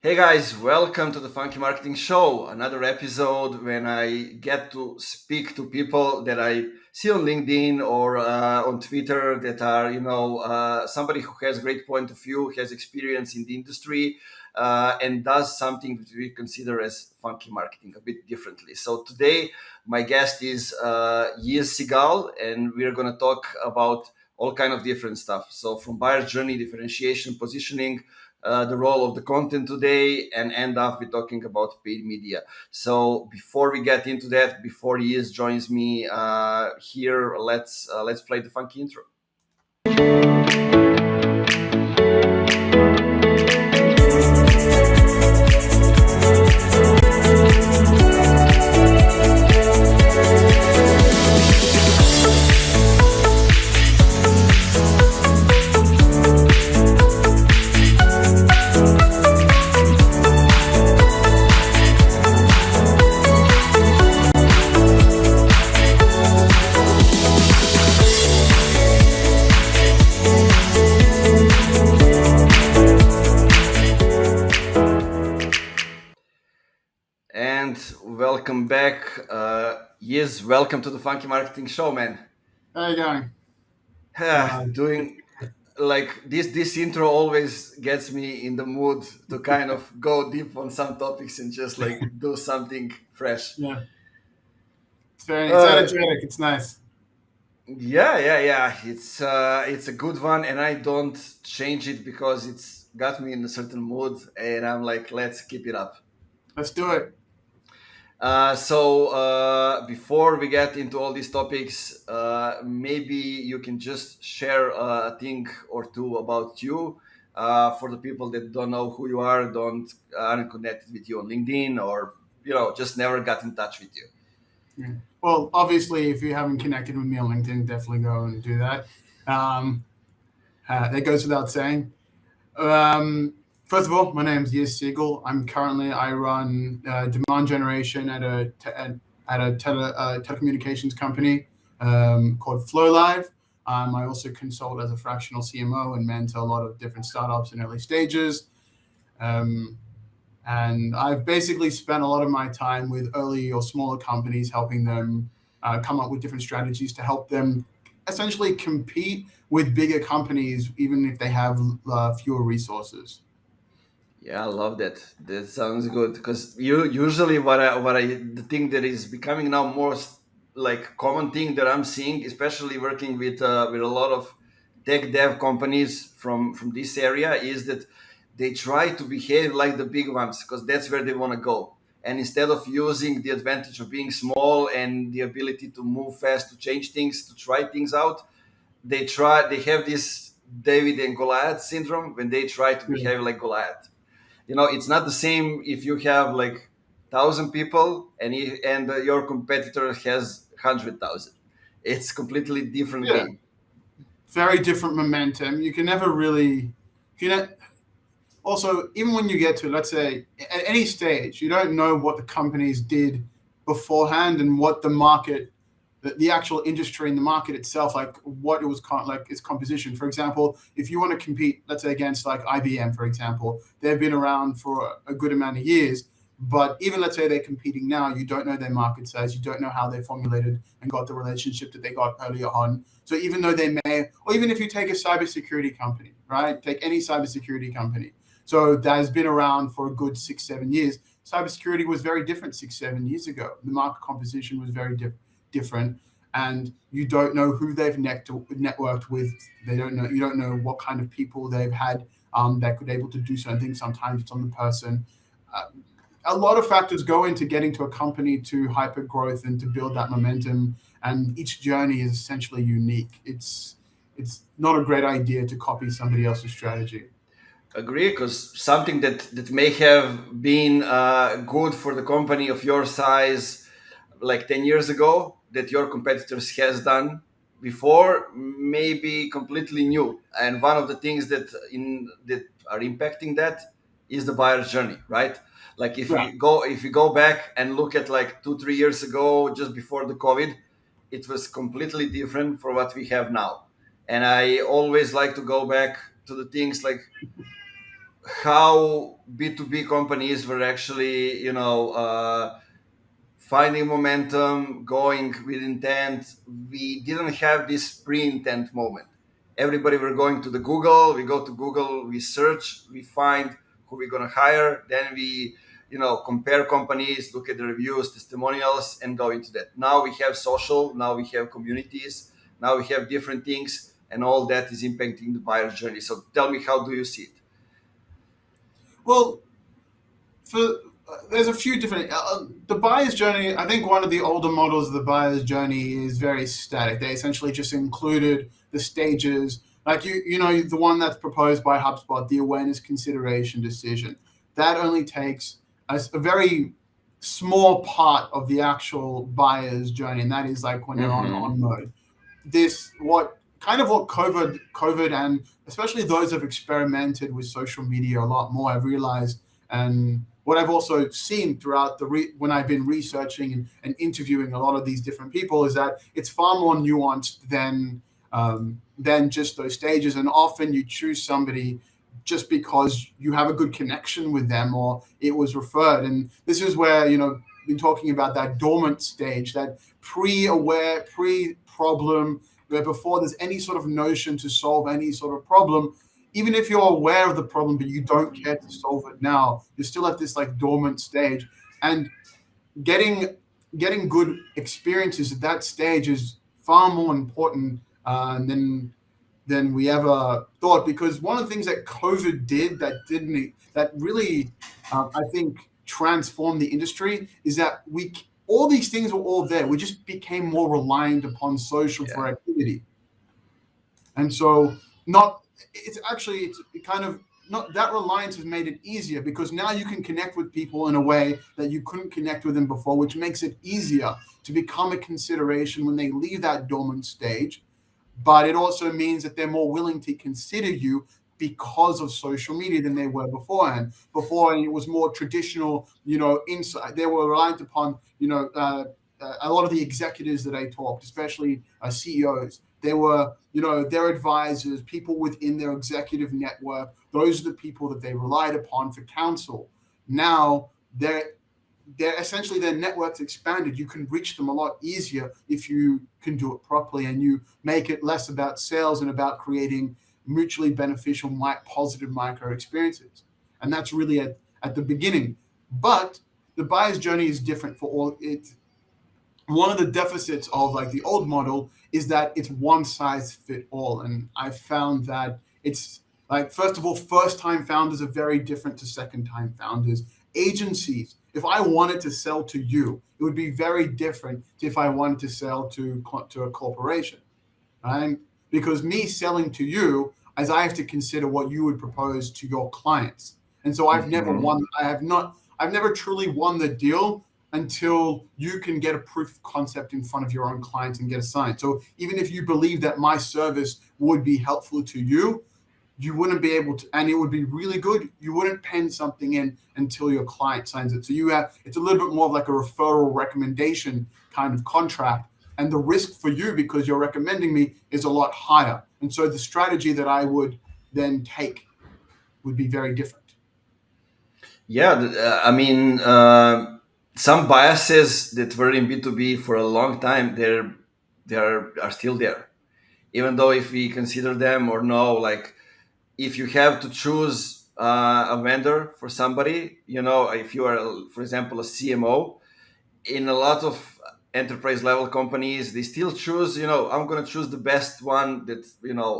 Hey guys, welcome to the Funky Marketing Show. Another episode when I get to speak to people that I see on LinkedIn or on Twitter that are, somebody who has a great point of view, has experience in the industry, and does something that we consider as funky marketing a bit differently. So today, my guest is Segall, and we're going to talk about all kind of different stuff. So from buyer journey, differentiation, positioning, the role of the content today, and end up with talking about paid media. So before we get into that, before Yis joins me here, let's play the funky intro. And welcome back. Yes, welcome to the Funky Marketing Show, man. How you going? Doing like this intro always gets me in the mood to kind of go deep on some topics and just like do something fresh. Yeah, it's Uh, energetic. It's nice. yeah. It's a good one, and I don't change it because it's got me in a certain mood, and I'm like, let's keep it up. Let's do it. Before we get into all these topics, maybe you can just share a thing or two about you for the people that don't know who you are, don't aren't connected with you on LinkedIn, or just never got in touch with you. Yeah. Well, obviously, if you haven't connected with me on LinkedIn, definitely go and do that. That goes without saying. First of all, my name is Segall. I run demand generation at a telecommunications company called floLIVE. I also consult as a fractional CMO and mentor a lot of different startups in early stages. And I've basically spent a lot of my time with early or smaller companies, helping them come up with different strategies to help them essentially compete with bigger companies, even if they have fewer resources. Yeah, I love that. That sounds good because you usually what I the thing that is becoming now most like common thing that I'm seeing, especially working with a lot of tech dev companies from this area, is that they try to behave like the big ones because that's where they want to go. And instead of using the advantage of being small and the ability to move fast, to change things, to try things out, they have this David and Goliath syndrome when they try to Yeah. behave like Goliath. It's not the same if you have like 1,000 people and your competitor has 100,000. It's completely different Yeah. game. Very different momentum. You can never really, you know, also, even when you get to, let's say, at any stage, you don't know what the companies did beforehand and what the market, the actual industry and the market itself, like what it was like its composition. For example, if you want to compete, let's say against like IBM, for example, they've been around for a good amount of years. But even let's say they're competing now, you don't know their market size, you don't know how they formulated and got the relationship that they got earlier on. So even though they may, or even if you take a cybersecurity company, right? Take any cybersecurity company. So that has been around for a good 6-7 years. Cybersecurity was very different 6-7 years ago. The market composition was very different, and you don't know who they've networked with. They don't know. You don't know what kind of people they've had that could able to do something. Sometimes it's on the person. Uh, a lot of factors go into getting to a company to hyper growth and to build that momentum. And each journey is essentially unique. It's not a great idea to copy somebody else's strategy. Agree, because something that may have been good for the company of your size like 10 years ago that your competitors has done before may be completely new. And one of the things that are impacting that is the buyer journey, right? Like Yeah. if you go back and look at like 2-3 years ago, just before the COVID, it was completely different from what we have now. And I always like to go back to the things like how B2B companies were actually, finding momentum, going with intent. We didn't have this pre-intent moment. Everybody were going to the Google. We go to Google, we search, we find who we're gonna hire. Then we, compare companies, look at the reviews, testimonials, and go into that. Now we have social. Now we have communities. Now we have different things, and all that is impacting the buyer's journey. So tell me, how do you see it? Well, for there's a few different the buyer's journey. I think one of the older models of the buyer's journey is very static. They essentially just included the stages, like the one that's proposed by HubSpot, the awareness, consideration, decision. That only takes a very small part of the actual buyer's journey, and that is like when they're on mode. What COVID and especially those who have experimented with social media a lot more, I've realized, and what I've also seen throughout when I've been researching and interviewing a lot of these different people, is that it's far more nuanced than just those stages. And often you choose somebody just because you have a good connection with them or it was referred. And this is where, been talking about that dormant stage, that pre-aware, pre-problem, where before there's any sort of notion to solve any sort of problem, even if you're aware of the problem, but you don't care to solve it now, you're still at this like dormant stage. And getting good experiences at that stage is far more important than we ever thought. Because one of the things that COVID did that really, I think, transformed the industry is that all these things were all there. We just became more reliant upon social for activity. And so it's kind of not that reliance has made it easier, because now you can connect with people in a way that you couldn't connect with them before, which makes it easier to become a consideration when they leave that dormant stage. But it also means that they're more willing to consider you because of social media than they were beforehand. Before, it was more traditional, insight. They were reliant upon, a lot of the executives that I talked, especially CEOs. They were, their advisors, people within their executive network. Those are the people that they relied upon for counsel. Now they're essentially, their network's expanded. You can reach them a lot easier if you can do it properly, and you make it less about sales and about creating mutually beneficial, positive micro experiences. And that's really at the beginning. But the buyer's journey is different for all. One of the deficits of like the old model is that it's one size fit all. And I found that it's like, first of all, first time founders are very different to second time founders. Agencies, if I wanted to sell to you, it would be very different if I wanted to sell to a corporation, right? Because me selling to you, as I have to consider what you would propose to your clients. And so I've never truly won the deal until you can get a proof of concept in front of your own clients and get assigned. So even if you believe that my service would be helpful to you, you wouldn't be able to, and it would be really good, you wouldn't pen something in until your client signs it. So it's a little bit more of like a referral recommendation kind of contract. And the risk for you, because you're recommending me, is a lot higher. And so the strategy that I would then take would be very different. Yeah, I mean, some biases that were in B2B for a long time, are still there. Even though if we consider them or no, like if you have to choose a vendor for somebody, if you are, for example, a CMO, in a lot of enterprise level companies, they still choose, I'm going to choose the best one that,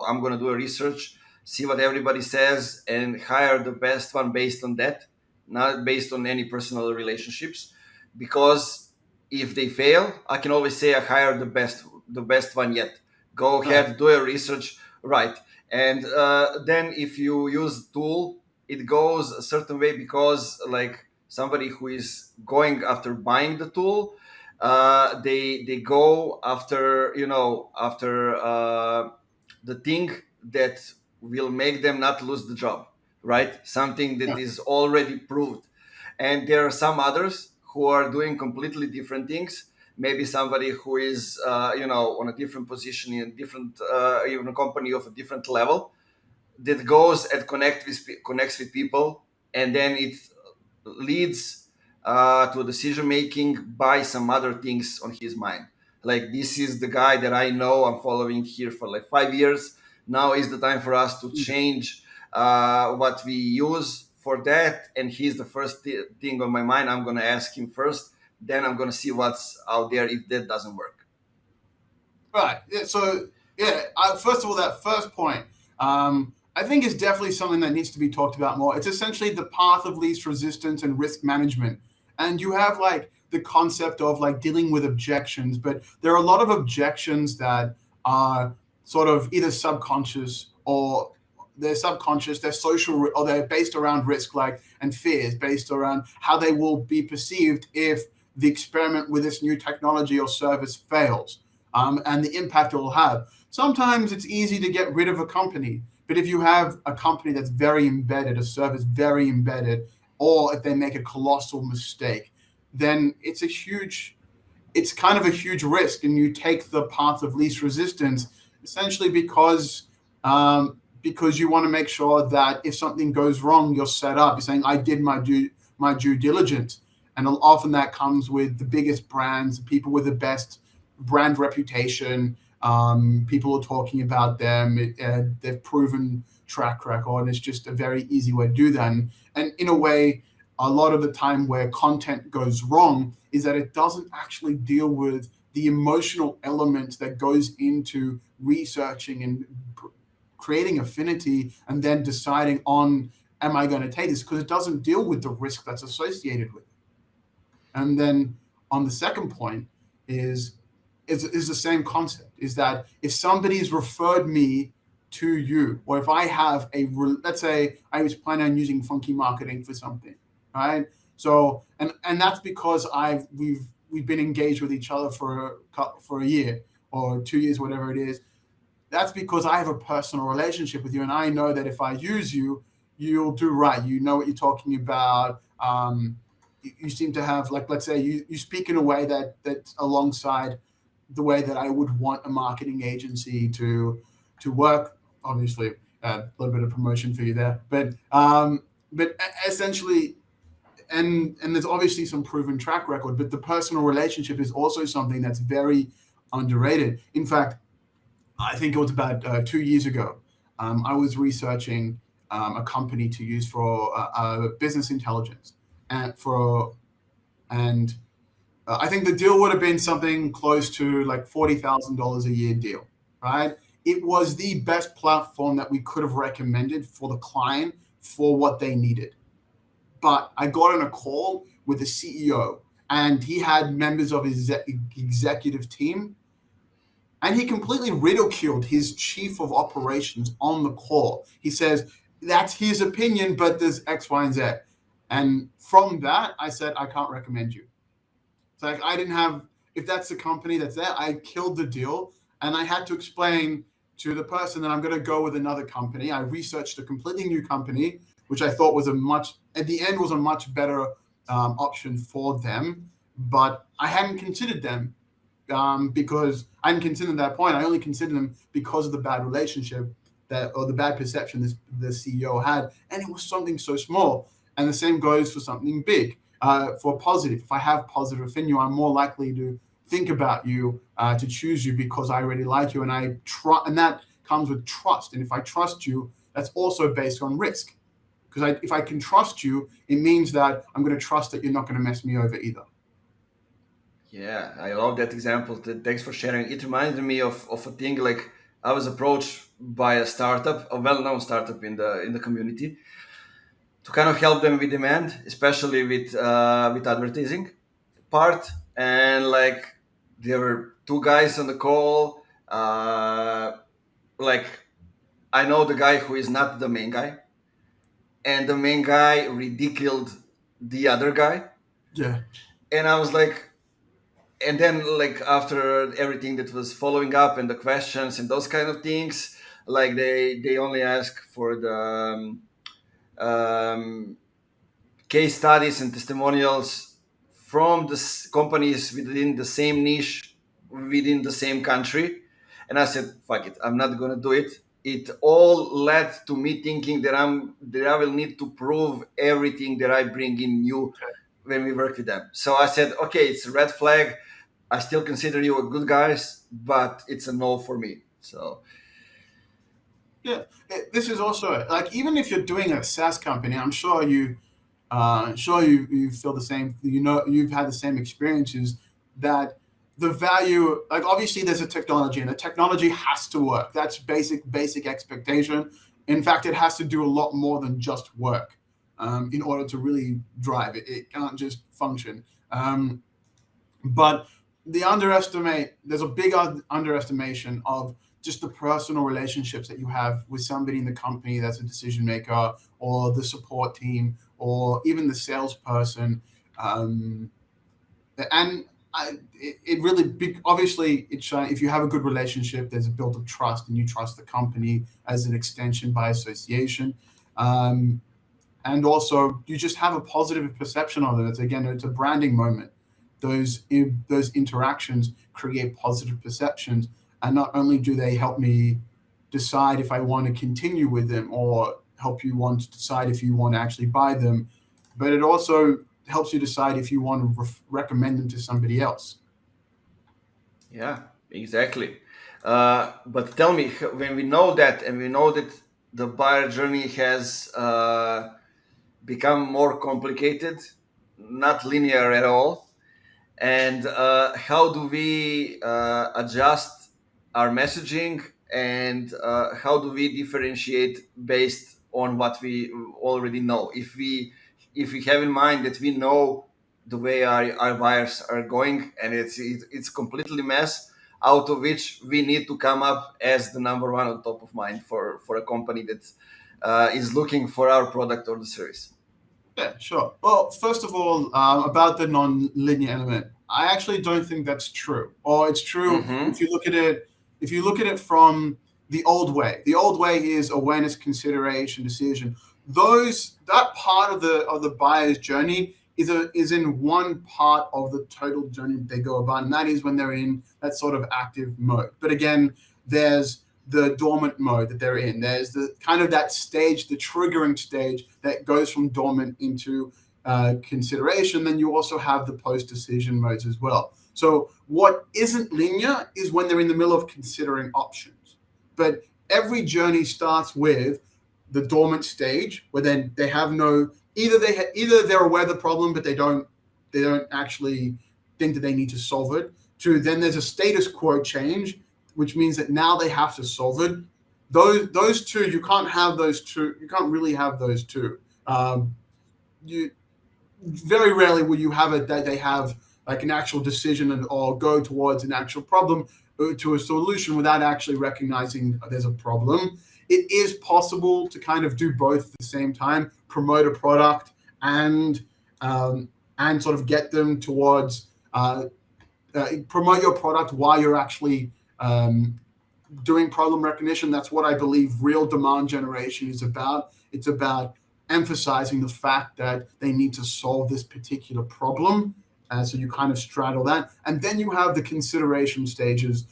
I'm going to do a research, see what everybody says, and hire the best one based on that, not based on any personal relationships. Because if they fail, I can always say I hired the best one yet. Go ahead, do a research, right? And then if you use tool, it goes a certain way, because like somebody who is going after buying the tool, they go after the thing that will make them not lose the job, right? Something that is already proved. And there are some others who are doing completely different things. Maybe somebody who is on a different position in a different even a company of a different level. that goes and connects with people, and then it leads to decision making by some other things on his mind. Like, this is the guy that I know I'm following here for like 5 years. Now is the time for us to change what we use for that, and he's the first thing on my mind. I'm gonna ask him first, then I'm gonna see what's out there if that doesn't work. Right. Yeah, so, first of all, that first point, I think is definitely something that needs to be talked about more. It's essentially the path of least resistance and risk management. And you have like the concept of like dealing with objections, but there are a lot of objections that are sort of either subconscious or they're subconscious, they're social, or they're based around risk, like, and fears based around how they will be perceived if the experiment with this new technology or service fails. And the impact it will have. Sometimes it's easy to get rid of a company, but if you have a company that's very embedded, a service very embedded, or if they make a colossal mistake, then it's kind of a huge risk, and you take the path of least resistance, essentially because you want to make sure that if something goes wrong, you're set up. You're saying, I did my due diligence. And often that comes with the biggest brands, people with the best brand reputation. People are talking about them. They've proven track record. And it's just a very easy way to do that. And in a way, a lot of the time where content goes wrong is that it doesn't actually deal with the emotional element that goes into researching and creating affinity and then deciding on, am I going to take this? Because it doesn't deal with the risk that's associated with it. And then on the second point is the same concept, is that if somebody's referred me to you, or if I have let's say I was planning on using Funky Marketing for something, right? So, and that's because we've been engaged with each other for a year or 2 years, whatever it is. That's because I have a personal relationship with you, and I know that if I use you, you'll do right. You know what you're talking about. You seem to have, like, let's say you speak in a way that's alongside the way that I would want a marketing agency to work. Obviously, a little bit of promotion for you there, but essentially, and there's obviously some proven track record, but the personal relationship is also something that's very underrated. In fact, I think it was about 2 years ago, I was researching a company to use for business intelligence, and I think the deal would have been something close to like $40,000 a year deal, right? It was the best platform that we could have recommended for the client for what they needed. But I got on a call with the CEO, and he had members of his executive team, and he completely ridiculed his chief of operations on the call. He says, that's his opinion, but there's X, Y, and Z. And from that, I said, I can't recommend you. It's like, I didn't have, if that's the company that's there, I killed the deal. And I had to explain to the person that I'm going to go with another company. I researched a completely new company, which I thought was at the end was a much better option for them. But I hadn't considered them because I didn't consider them at that point. I only considered them because of the bad relationship or the bad perception the CEO had. And it was something so small. And the same goes for something big. For positive, if I have positive in you, I'm more likely to think about you, to choose you because I already like you, and and that comes with trust. And if I trust you, that's also based on risk, because if I can trust you, it means that I'm going to trust that you're not going to mess me over either. Yeah, I love that example. Thanks for sharing. It reminded me of a thing, like, I was approached by a startup, a well-known startup in the community, to kind of help them with demand, especially with advertising part. And like, there were two guys on the call. Like, I know the guy who is not the main guy, and the main guy ridiculed the other guy. Yeah. And I was like, and then, like, after everything that was following up and the questions and those kind of things, like, they only ask for the case studies and testimonials from the companies within the same niche, within the same country. And I said, fuck it, I'm not going to do it. it all led to me thinking that I will need to prove everything that I bring in new when we work with them. So I said, okay, it's a red flag. I still consider you a good guys, but it's a no for me. So Yeah, this is also like, even if you're doing a SaaS company, I'm sure you feel the same. You know, you've had the same experiences, that the value, like, obviously there's a technology, and the technology has to work. That's basic expectation. In fact, it has to do a lot more than just work in order to really drive it. It can't just function. But there's a big underestimation of just the personal relationships that you have with somebody in the company that's a decision maker, or the support team, or even the salesperson. And it really big, obviously, if you have a good relationship, there's a built of trust, and you trust the company as an extension by association. And also, you just have a positive perception of them. It's a branding moment. Those interactions create positive perceptions, and not only do they help me decide if I want to continue with them, or help you want to decide if you want to actually buy them, but it also helps you decide if you want to recommend them to somebody else. yeah, exactly. But tell me, when we know that, and we know that the buyer journey has become more complicated, not linear at all, and how do we adjust our messaging, and how do we differentiate based on what we already know? If we have in mind that we know the way our buyers are going, and it's completely mess, out of which we need to come up as the number one on top of mind for a company that is looking for our product or the service. Yeah, sure. Well, first of all, about the non-linear element, I actually don't think that's true. Or it's true if you look at it. If you look at it from the old way, is awareness, consideration, decision. That part of the buyer's journey is in one part of the total journey that they go about, and that is when they're in that sort of active mode. But again, there's the dormant mode that they're in. There's the kind of that stage, the triggering stage, that goes from dormant into consideration. Then you also have the post-decision modes as well. So what isn't linear is when they're in the middle of considering options. But every journey starts with the dormant stage, where then they have no, either they're aware of the problem, but they don't actually think that they need to solve it. To then there's a status quo change, which means that now they have to solve it. Those two, you can't have those two. You can't really have those two. You very rarely will you have it that they have like an actual decision or go towards an actual problem to a solution without actually recognizing there's a problem. It is possible to kind of do both at the same time, promote a product and sort of get them towards promote your product while you're actually doing problem recognition. That's what I believe real demand generation is about. It's about emphasizing the fact that they need to solve this particular problem. So you kind of straddle that. And then you have the consideration stages,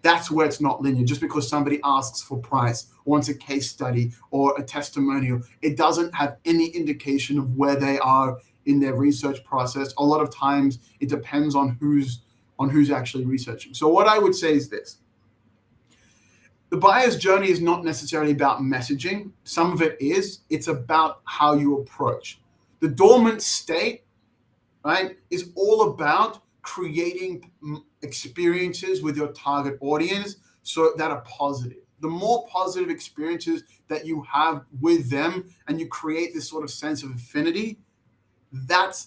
that's where it's not linear. Just because somebody asks for price, wants a case study or a testimonial, it doesn't have any indication of where they are in their research process. A lot of times it depends on who's actually researching. So what I would say is this: the buyer's journey is not necessarily about messaging. Some of it is. It's about how you approach. The dormant state, right, is all about creating experiences with your target audience so that are positive. The more positive experiences that you have with them, and you create this sort of sense of affinity, that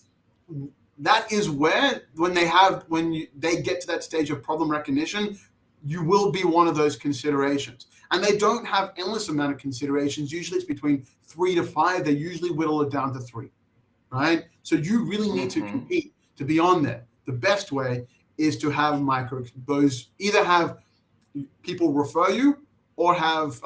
is where, when they get to that stage of problem recognition, you will be one of those considerations. And they don't have endless amount of considerations. Usually it's between 3 to 5. They usually whittle it down to 3, right? So you really need to compete to be on there. The best way is to have either have people refer you, or have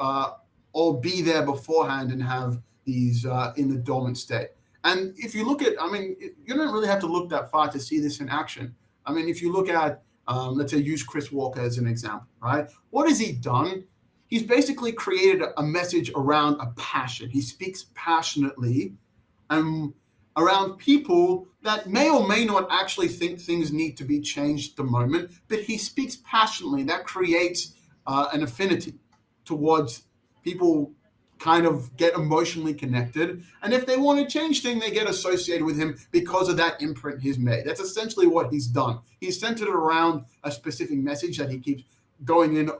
or be there beforehand and have these in the dormant state. And if you look at, you don't really have to look that far to see this in action. If you look at, let's say, use Chris Walker as an example, right? What has he done? he's basically created a message around a passion. He speaks passionately around people that may or may not actually think things need to be changed at the moment, but he speaks passionately. That creates an affinity towards people, kind of get emotionally connected. And if they want to change things, they get associated with him because of that imprint he's made. That's essentially what he's done. He's centered around a specific message that he keeps going in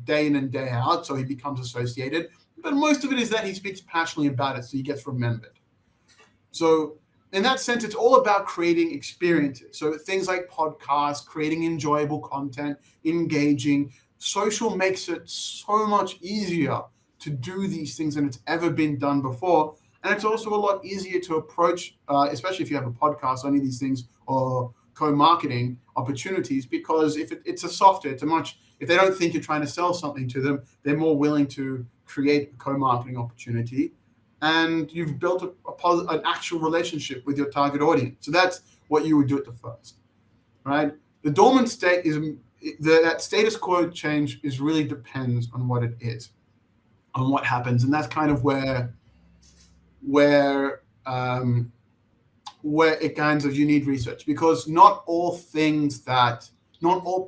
day in and day out, so he becomes associated. But most of it is that he speaks passionately about it, so he gets remembered. So in that sense, it's all about creating experiences. So things like podcasts, creating enjoyable content, engaging. Social makes it so much easier to do these things than it's ever been done before. And it's also a lot easier to approach, especially if you have a podcast, any of these things, or co-marketing opportunities, because if it's a software, if they don't think you're trying to sell something to them, they're more willing to create a co-marketing opportunity. And you've built an actual relationship with your target audience. So that's what you would do at the first, right? The dormant state is that status quo change is really depends on what it is, on what happens, and that's kind of where it kinds of you need research, because not all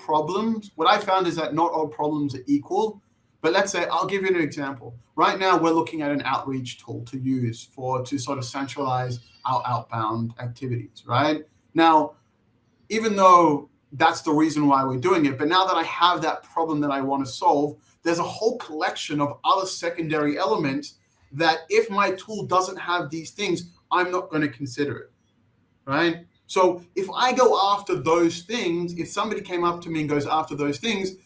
problems. What I found is that not all problems are equal. But let's say, I'll give you an example. Right now, we're looking at an outreach tool to use to sort of centralize our outbound activities, right? Now, even though that's the reason why we're doing it, but now that I have that problem that I want to solve, there's a whole collection of other secondary elements that if my tool doesn't have these things, I'm not going to consider it, right? So if I go after those things, if somebody came up to me and goes after those things,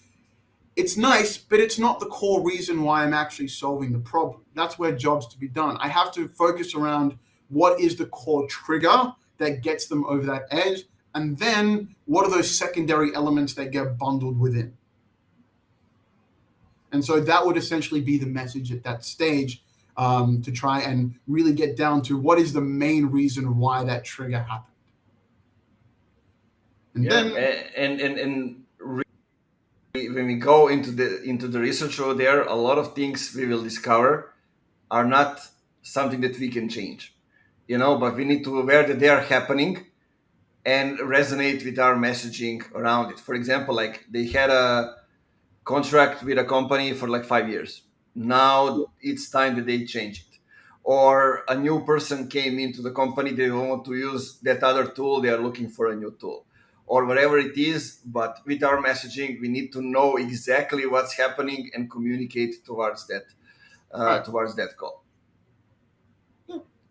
it's nice, but it's not the core reason why I'm actually solving the problem. That's where job's to be done. I have to focus around what is the core trigger that gets them over that edge, and then what are those secondary elements that get bundled within. And so that would essentially be the message at that stage, to try and really get down to what is the main reason why that trigger happened. And then when we go into the research over there, a lot of things we will discover are not something that we can change, but we need to be aware that they are happening and resonate with our messaging around it. For example, like they had a contract with a company for like 5 years. Now it's time that they change it. Or a new person came into the company, they want to use that other tool, they are looking for a new tool. Or whatever it is, but with our messaging, we need to know exactly what's happening and communicate towards that goal.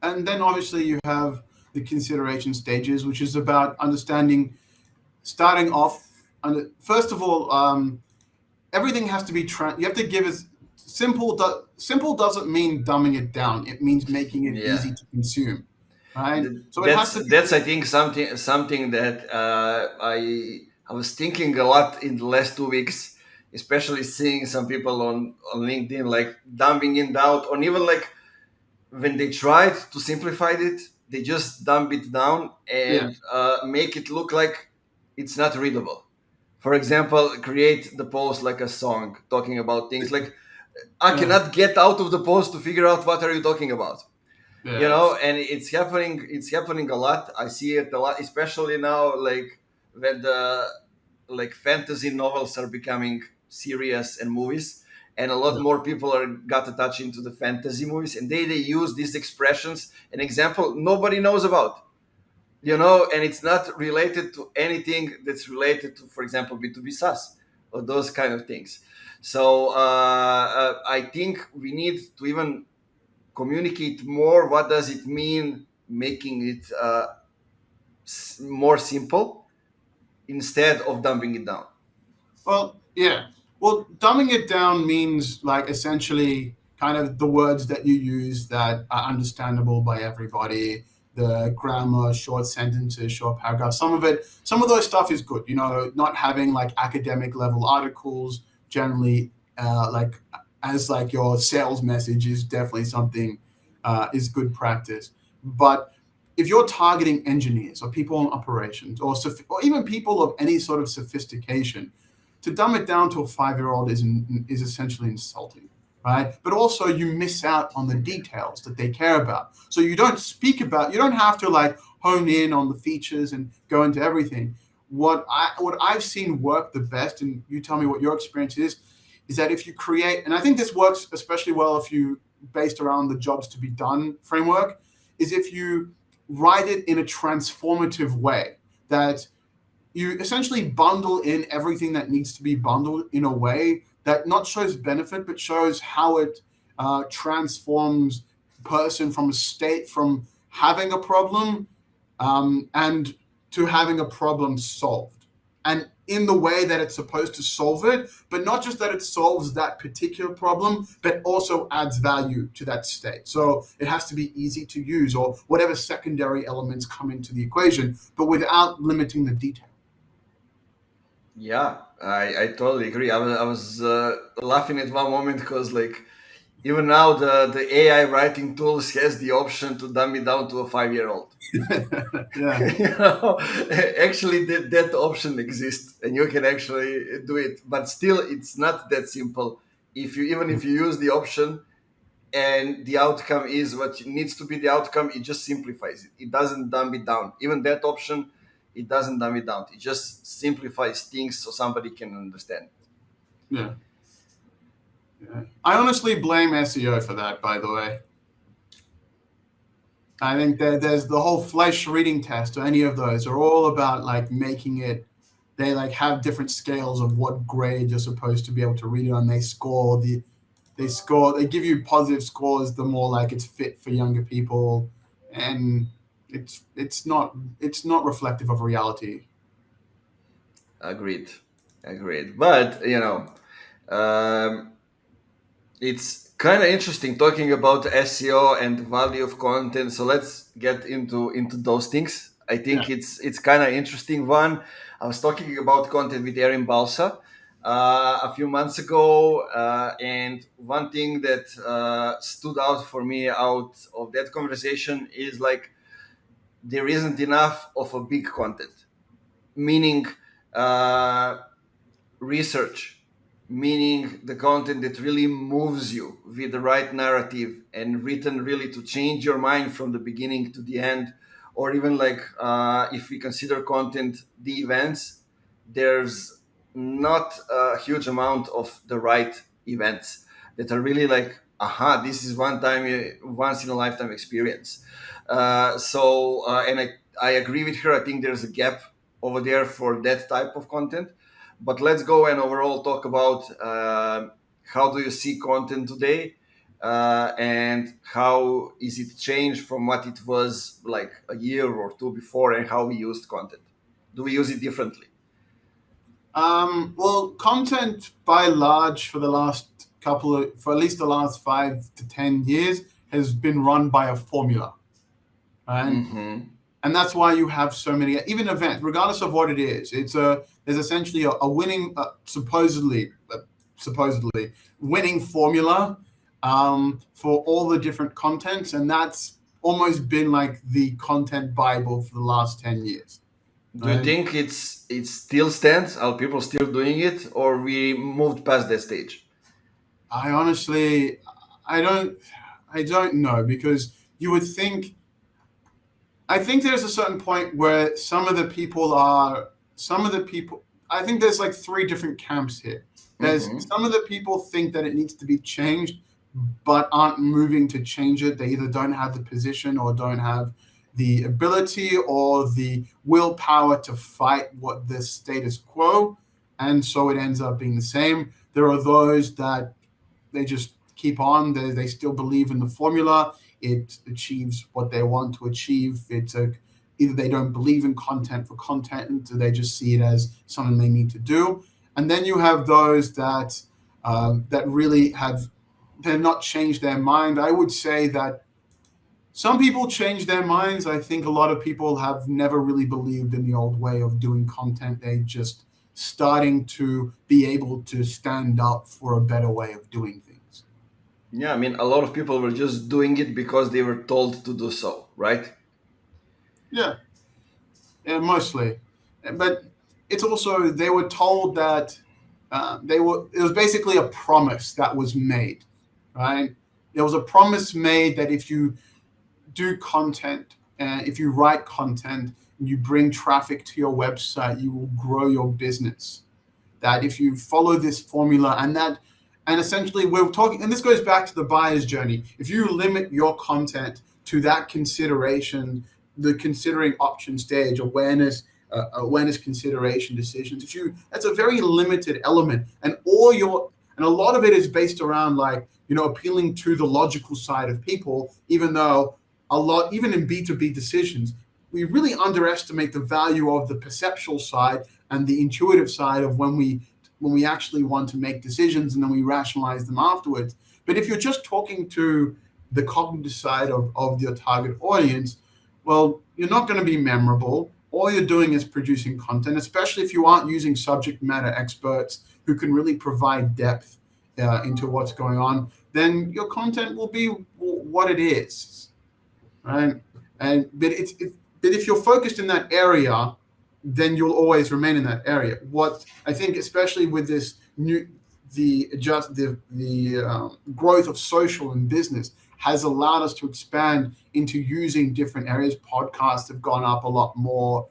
And then obviously you have the consideration stages, which is about understanding, starting off. First of all, everything has to be you have to give us simple. Simple doesn't mean dumbing it down. It means making it easy to consume. Right. So that's I think something that I was thinking a lot in the last 2 weeks, especially seeing some people on LinkedIn like dumbing it down, or even like when they tried to simplify it, they just dump it down and make it look like it's not readable. For example, create the post like a song talking about things like I cannot get out of the post to figure out what are you talking about. And it's happening a lot. I see it a lot, especially now, like when the fantasy novels are becoming serious and movies, and a lot more people got attached into the fantasy movies, and they use these expressions, an example nobody knows about, and it's not related to anything that's related to, for example, B2B SaaS or those kind of things. So I think we need to even communicate more. What does it mean making it more simple instead of dumbing it down? Well, dumbing it down means like essentially kind of the words that you use that are understandable by everybody, the grammar, short sentences, short paragraphs. Some of those stuff is good, not having like academic level articles generally, as like your sales message is definitely something is good practice. But if you're targeting engineers or people in operations or even people of any sort of sophistication, to dumb it down to a 5-year-old is essentially insulting, right? But also you miss out on the details that they care about. So you don't have to like hone in on the features and go into everything. What I've seen work the best, and you tell me what your experience is that if you create, and I think this works especially well if you based around the jobs to be done framework, is if you write it in a transformative way that you essentially bundle in everything that needs to be bundled in a way that not shows benefit, but shows how it transforms person from a state from having a problem and to having a problem solved. And in the way that it's supposed to solve it, but not just that it solves that particular problem, but also adds value to that state. So it has to be easy to use or whatever secondary elements come into the equation, but without limiting the detail. Yeah, I totally agree. I was laughing at one moment because like even now the AI writing tools has the option to dumb it down to a 5-year-old. Yeah. Actually that option exists and you can actually do it, but still it's not that simple. If you use the option and the outcome is what needs to be the outcome, it just simplifies it. It doesn't dumb it down. Even that option, it doesn't dumb it down. It just simplifies things so somebody can understand. Yeah. I honestly blame SEO for that, by the way. I think that there's the whole Fleisch reading test or any of those are all about like making it, they like have different scales of what grade you're supposed to be able to read it on. They give you positive scores the more like it's fit for younger people, and it's not reflective of reality. Agreed. But it's kind of interesting talking about SEO and value of content. So let's get into those things. I think it's kind of interesting one. I was talking about content with Erin Balsa a few months ago, and one thing that stood out for me out of that conversation is like there isn't enough of a big content, meaning research, meaning the content that really moves you with the right narrative and written really to change your mind from the beginning to the end. Or even like if we consider content the events, there's not a huge amount of the right events that are really like, aha, this is once in a lifetime experience. And I agree with her. I think there's a gap over there for that type of content. But let's go and overall talk about how do you see content today, and how is it changed from what it was like a year or two before, and how we used content. Do we use it differently? Well, content by large for at least the last 5 to 10 years has been run by a formula, right? Mm-hmm. And that's why you have so many, even events, regardless of what it is. There's essentially a winning, supposedly winning formula for all the different contents, and that's almost been like the content Bible for the last 10 years. Do you think it still stands? Are people still doing it, or we moved past that stage? I don't know, because you would think. I think there's a certain point where some of the people. I think there's like 3 different camps here. There's some of the people think that it needs to be changed, but aren't moving to change it. They either don't have the position or don't have the ability or the willpower to fight what the status quo, and so it ends up being the same. There are those that they just keep on. They still believe in the formula. It achieves what they want to achieve. Either they don't believe in content for content, or they just see it as something they need to do. And then you have those that really have not changed their mind. I would say that some people change their minds. I think a lot of people have never really believed in the old way of doing content. They just starting to be able to stand up for a better way of doing things. Yeah, I mean, a lot of people were just doing it because they were told to do so, right? Yeah, mostly. But it's also, they were told that It was basically a promise that was made, right? There was a promise made that if you do content, if you write content, and you bring traffic to your website, you will grow your business. That if you follow this formula and essentially we're talking, and this goes back to the buyer's journey. If you limit your content to that consideration, the considering option stage, awareness, consideration, decisions. That's a very limited element, and a lot of it is based around appealing to the logical side of people. Even though even in B2B decisions, we really underestimate the value of the perceptual side and the intuitive side of when we actually want to make decisions, and then we rationalize them afterwards. But if you're just talking to the cognitive side of your target audience, well, you're not going to be memorable. All you're doing is producing content, especially if you aren't using subject matter experts who can really provide depth into what's going on. Then your content will be what it is, right? But if you're focused in that area, then you'll always remain in that area. What I think, especially with this the growth of social and business, has allowed us to expand into using different areas. Podcasts have gone up a lot more.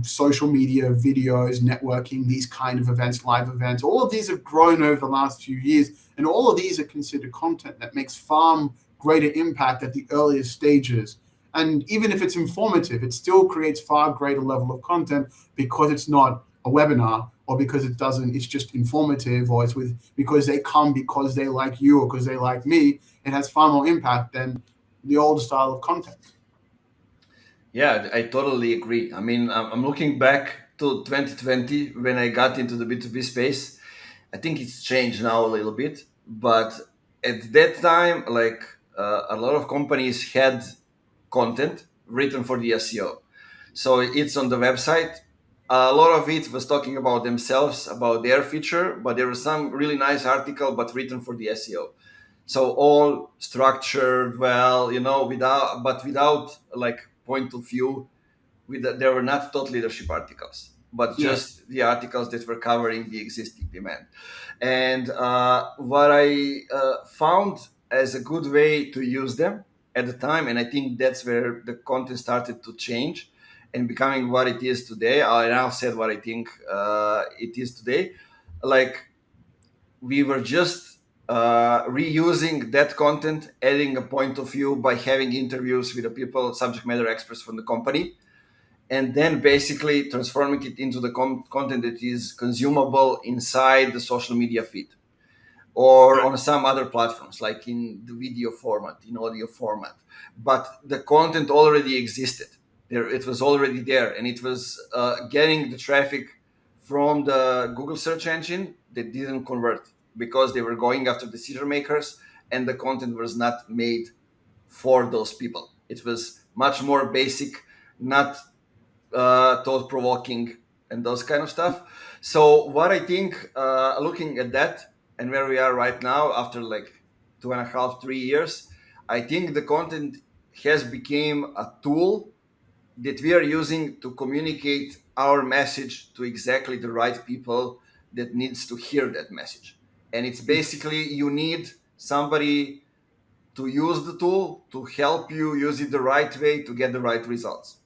Social media, videos, networking, these kind of events, live events, all of these have grown over the last few years, and all of these are considered content that makes far greater impact at the earliest stages. And even if it's informative, it still creates far greater level of content because it's not a webinar, or because it's just informative, or because they come because they like you or because they like me. It has far more impact than the old style of content. Yeah, I totally agree. I mean, I'm looking back to 2020 when I got into the B2B space. I think it's changed now a little bit, but at that time, a lot of companies had content written for the SEO. So it's on the website. A lot of it was talking about themselves, about their feature, but there was some really nice article, but written for the SEO. So all structured well, without point of view. There were not thought leadership articles, but just the articles that were covering the existing demand. And what I found as a good way to use them at the time, and I think that's where the content started to change and becoming what it is today. I now said what I think it is today. We were just reusing that content, adding a point of view by having interviews with the people, subject matter experts from the company, and then basically transforming it into the content that is consumable inside the social media feed or on some other platforms, like in the video format, in audio format. But the content already existed. It was already there, and it was getting the traffic from the Google search engine that didn't convert because they were going after decision makers, and the content was not made for those people. It was much more basic, not thought-provoking, and those kind of stuff. So what I think, looking at that and where we are right now after 2.5, 3 years, I think the content has become a tool that we are using to communicate our message to exactly the right people that needs to hear that message. And it's basically, you need somebody to use the tool to help you use it the right way to get the right results.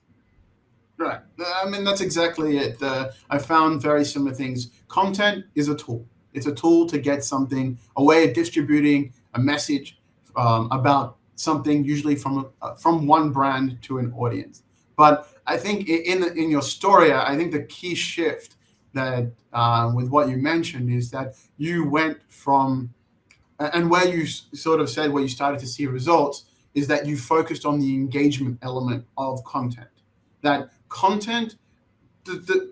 Right. I mean, that's exactly it. I found very similar things. Content is a tool. It's a tool to get something, a way of distributing a message about something, usually from one brand to an audience. But I think in your story, I think the key shift that with what you mentioned is that you went from, and where you sort of said where you started to see results, is that you focused on the engagement element of content. That content,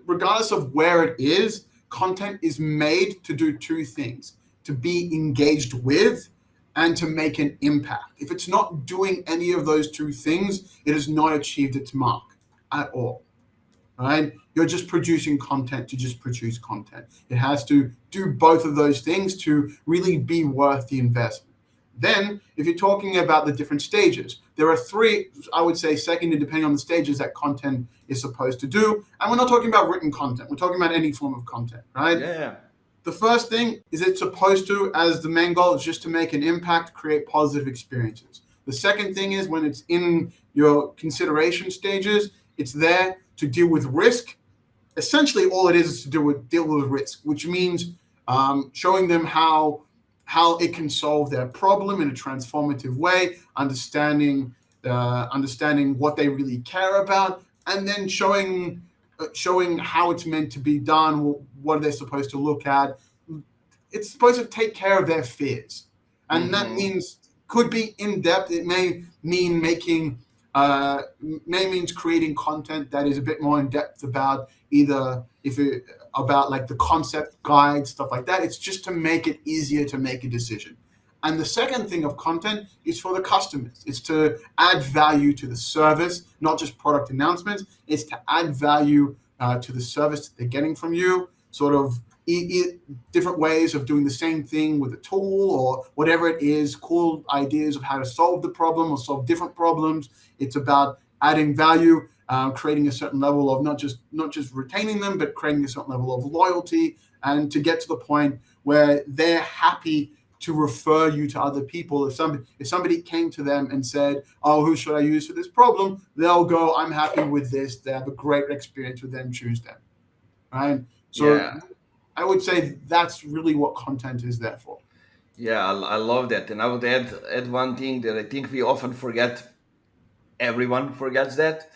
regardless of where it is, content is made to do two things: to be engaged with and to make an impact. If it's not doing any of those two things, it has not achieved its mark at all. Right? You're just producing content to just produce content. It has to do both of those things to really be worth the investment. Then, if you're talking about the different stages, there are three, I would say, secondly, depending on the stages that content is supposed to do. And we're not talking about written content. We're talking about any form of content, right? Yeah. The first thing is it's supposed to, as the main goal is just to make an impact, create positive experiences. The second thing is when it's in your consideration stages, it's there to deal with risk. Essentially, all it is to deal with risk, which means showing them how it can solve their problem in a transformative way, understanding what they really care about, and then showing how it's meant to be done, what they're supposed to look at. It's supposed to take care of their fears, and that could be in depth. It may mean means creating content that is a bit more in depth about about like the concept guide, stuff like that. It's just to make it easier to make a decision. And the second thing of content is for the customers. It's to add value to the service, not just product announcements. It's to add value to the service that they're getting from you, sort of different ways of doing the same thing with a tool or whatever it is, cool ideas of how to solve the problem or solve different problems. It's about adding value, creating a certain level of not just retaining them, but creating a certain level of loyalty, and to get to the point where they're happy to refer you to other people. If somebody came to them and said, "Oh, who should I use for this problem?" They'll go, "I'm happy with this." They have a great experience with them. Choose them, right? So Yeah. I would say that's really what content is there for. Yeah, I love that. And I would add one thing that I think we often forget. Everyone forgets that.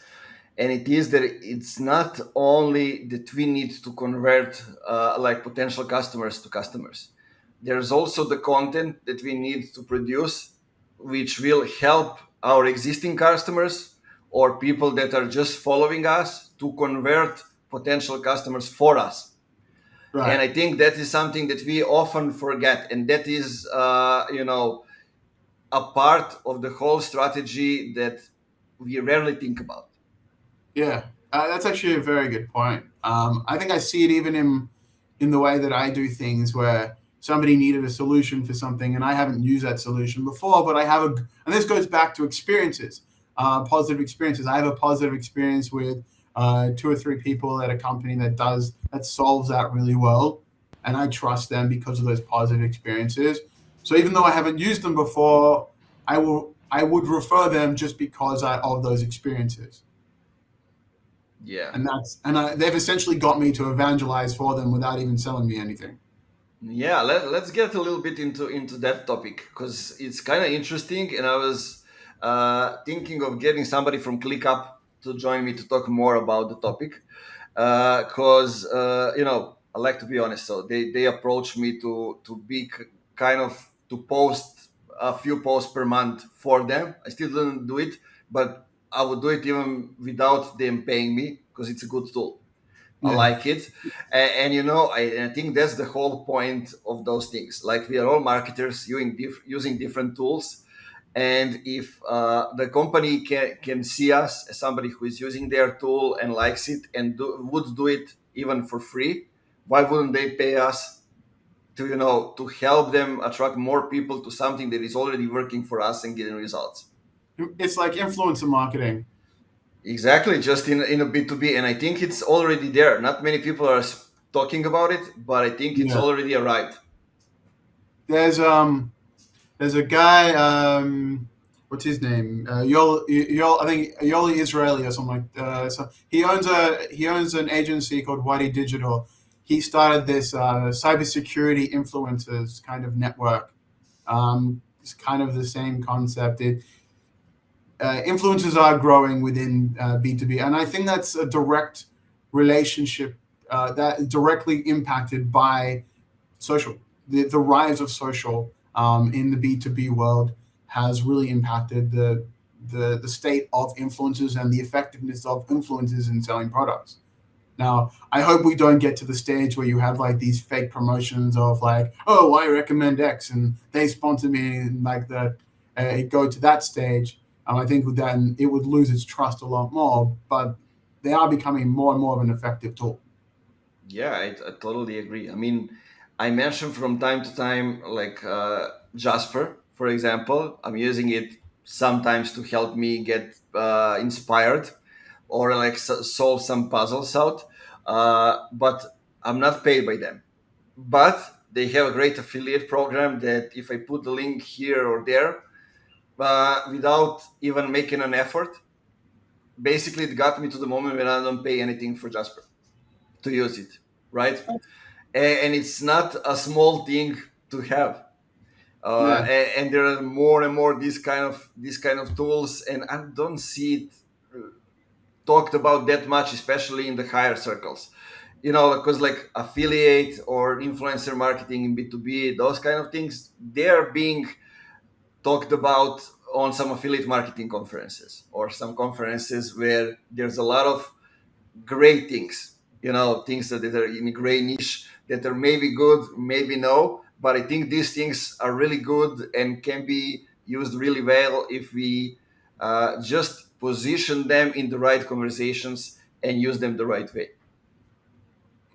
And it is that it's not only that we need to convert like potential customers to customers. There's also the content that we need to produce, which will help our existing customers or people that are just following us to convert potential customers for us. Right. And I think that is something that we often forget, and that is a part of the whole strategy that we rarely think about. Yeah, that's actually a very good point. I think I see it even in the way that I do things, where somebody needed a solution for something and I haven't used that solution before, but and this goes back to experiences, positive experiences. I have a positive experience with 2 or 3 people at a company that solves that really well, and I trust them because of those positive experiences. So even though I haven't used them before, I would refer them just because of those experiences. Yeah. And they've essentially got me to evangelize for them without even selling me anything. Yeah, let's get a little bit into that topic, because it's kind of interesting, and I was thinking of getting somebody from ClickUp to join me to talk more about the topic, because I like to be honest. So they approached me to be kind of to post a few posts per month for them. I still didn't do it, but I would do it even without them paying me, because it's a good tool. I Yeah. like it. And I think that's the whole point of those things. Like, we are all marketers using different tools. And if the company can see us as somebody who is using their tool and likes it and would do it even for free, why wouldn't they pay us to help them attract more people to something that is already working for us and getting results? It's like influencer marketing. Exactly, just in a B2B, and I think it's already there. Not many people are talking about it, but I think it's Yeah. already arrived. There's a guy, what's his name? I think Yoli Israeli or something like that. So he owns an agency called Wadi Digital. He started this cybersecurity influencers kind of network. It's kind of the same concept. Influencers are growing within B2B, and I think that's a direct relationship that is directly impacted by social. The rise of social in the B2B world has really impacted the state of influencers and the effectiveness of influencers in selling products. Now, I hope we don't get to the stage where you have like these fake promotions of like, "Oh, I recommend X and they sponsor me," and like it go to that stage. I think then it would lose its trust a lot more, but they are becoming more and more of an effective tool. Yeah, I totally agree. I mean, I mentioned from time to time, like Jasper for example. I'm using it sometimes to help me get inspired or like solve some puzzles out. But I'm not paid by them. But they have a great affiliate program that if I put the link here or there, without even making an effort, basically it got me to the moment when I don't pay anything for Jasper to use it, right? And it's not a small thing to have. Yeah. And there are more and more these kind of tools, and I don't see it talked about that much, especially in the higher circles. Because like affiliate or influencer marketing in B2B, those kind of things, they're being talked about on some affiliate marketing conferences or some conferences where there's a lot of great things, things that are in a gray niche that are maybe good, maybe no. But I think these things are really good and can be used really well if we just position them in the right conversations and use them the right way.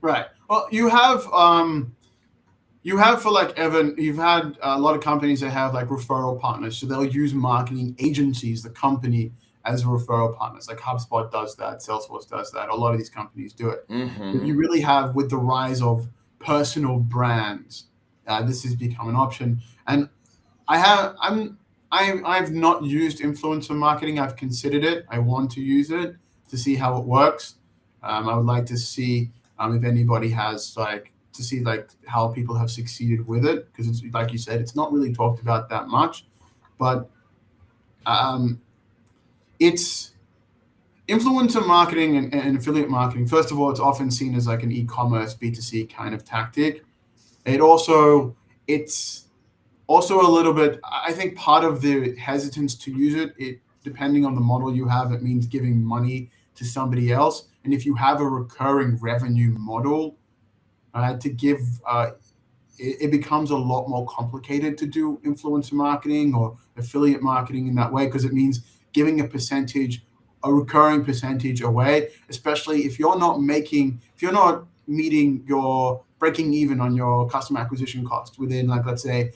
Right. Well, you have for like Evan, you've had a lot of companies that have like referral partners. So they'll use marketing agencies, the company, as referral partners. Like HubSpot does that, Salesforce does that. A lot of these companies do it. But you really have, with the rise of personal brands, this has become an option. And I've not used influencer marketing. I've considered it. I want to use it to see how it works. I would like to see if anybody has to see how people have succeeded with it, because it's like you said, it's not really talked about that much. But it's influencer marketing and affiliate marketing. First of all, it's often seen as like an e-commerce B2C kind of tactic. It's also a little bit, I think part of the hesitance to use it, depending on the model you have, it means giving money to somebody else. And if you have a recurring revenue model, to give, it becomes a lot more complicated to do influencer marketing or affiliate marketing in that way, because it means giving a recurring percentage away, especially if you're not meeting your breaking even on your customer acquisition cost within, like, let's say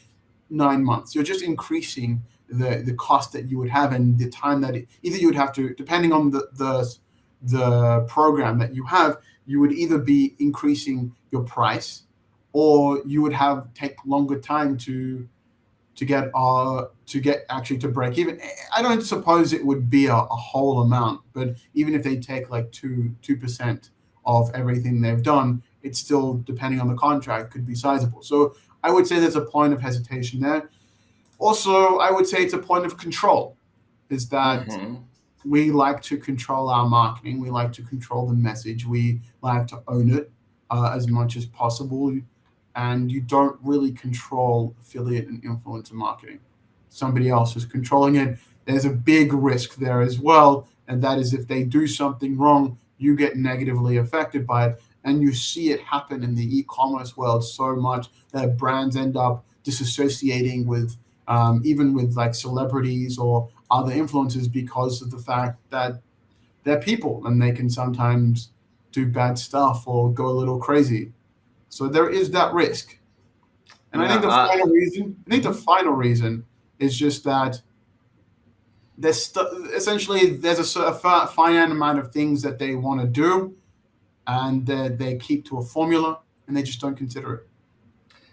9 months. You're just increasing the cost that you would have, and the time that either you would have to, depending on the program that you have, you would either be increasing your price, or you would take longer time to get actually to break even. I don't suppose it would be a whole amount, but even if they take like 2% of everything they've done, it's still, depending on the contract, could be sizable. So I would say there's a point of hesitation there. Also, I would say it's a point of control, is that we like to control our marketing. We like to control the message. We like to own it as much as possible. And you don't really control affiliate and influencer marketing. Somebody else is controlling it. There's a big risk there as well. And that is, if they do something wrong, you get negatively affected by it. And you see it happen in the e-commerce world so much that brands end up disassociating with, even with like celebrities or other influencers, because of the fact that they're people and they can sometimes do bad stuff or go a little crazy. So there is that risk. And I think the final reason is just that essentially there's a finite amount of things that they want to do, and they keep to a formula, and they just don't consider it.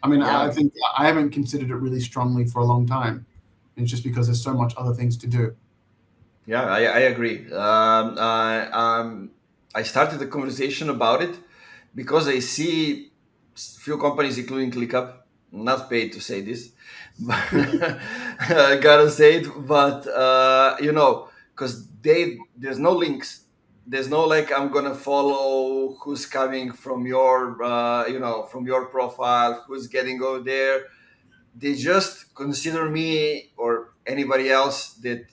I mean, I think I haven't considered it really strongly for a long time. It's just because there's so much other things to do. Yeah, I agree. I started the conversation about it because I see few companies, including ClickUp, not paid to say this, but I gotta say it. But because there's no links, there's no like I'm gonna follow who's coming from your from your profile, who's getting over there. They just consider me or anybody else that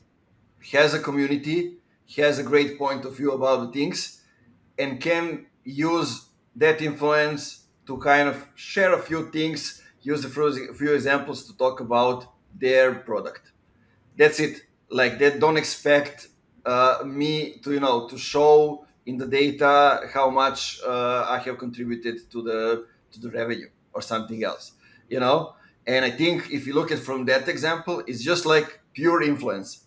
has a community, has a great point of view about the things, and can use that influence to kind of share a few things, use a few examples to talk about their product. That's it. Like, they don't expect me to show in the data how much I have contributed to the revenue or something else. And I think if you look at from that example, it's just like pure influence,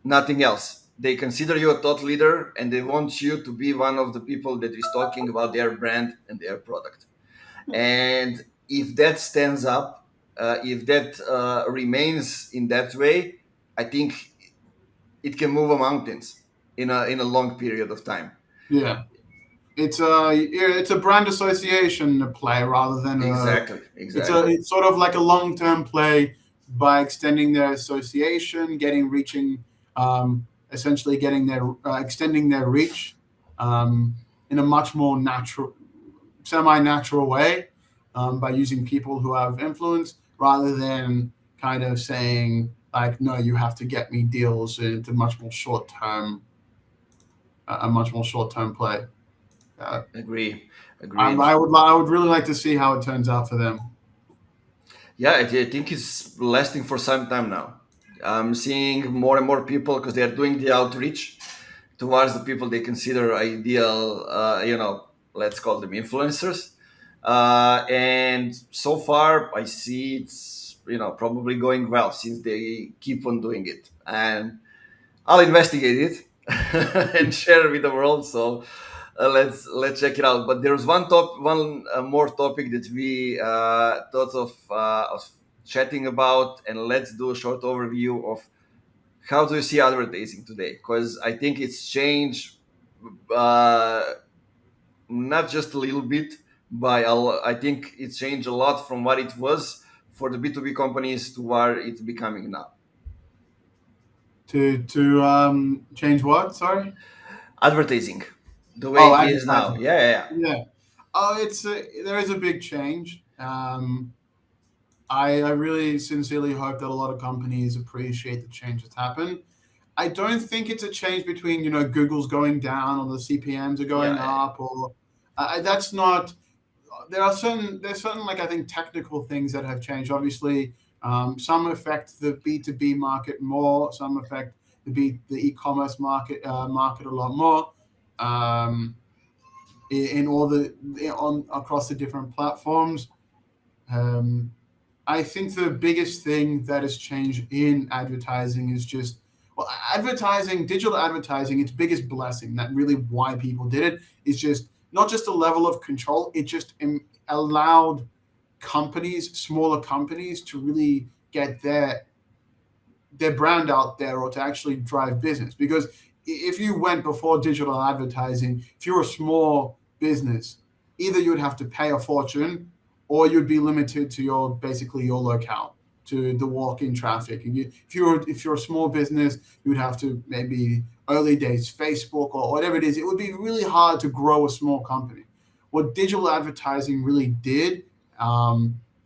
nothing else. They consider you a thought leader and they want you to be one of the people that is talking about their brand and their product. And if that stands up, if that remains in that way, I think it can move mountains in a long period of time. Yeah. It's a brand association play rather than Exactly, exactly. it's sort of like a long-term play by extending their association, reaching, essentially getting their extending their reach in a much more natural, semi-natural way by using people who have influence rather than kind of saying like, no, you have to get me deals. It's a much more short-term, play. Uh, Agree, agreed. I would really like to see how it turns out for them. Yeah, I think it's lasting for some time now. I'm seeing more and more people because they are doing the outreach towards the people they consider ideal, let's call them influencers. And so far, I see it's, probably going well since they keep on doing it. And I'll investigate it and share it with the world. So let's check it out. But there's one more topic that we thought of chatting about, and let's do a short overview of how do you see advertising today? Because I think it's changed, uh, not just a little bit, I think it's changed a lot from what it was for the B2B companies to where it's becoming now. To change what? Sorry. Advertising, the way Oh, it is now. advertising. Yeah, yeah, yeah. Yeah. Oh, there is a big change. I really sincerely hope that a lot of companies appreciate the change that's happened. I don't think it's a change between Google's going down or the CPMS are going Yeah, up, or that's not. There's certain, like, I think, technical things that have changed. Obviously, some affect the B2B market more. Some affect the e-commerce market a lot more. In all the on across the different platforms. Um, I think the biggest thing that has changed in advertising is just, well, digital advertising, its biggest blessing, that really why people did it, is just not just a level of control. It just allowed smaller companies, to really get their brand out there, or to actually drive business. Because if you went before digital advertising, if you're a small business, either you'd have to pay a fortune, or you'd be limited to your locale, to the walk-in traffic. And if you're a small business, you'd have to, maybe early days Facebook or whatever it is. It would be really hard to grow a small company. What digital advertising really did,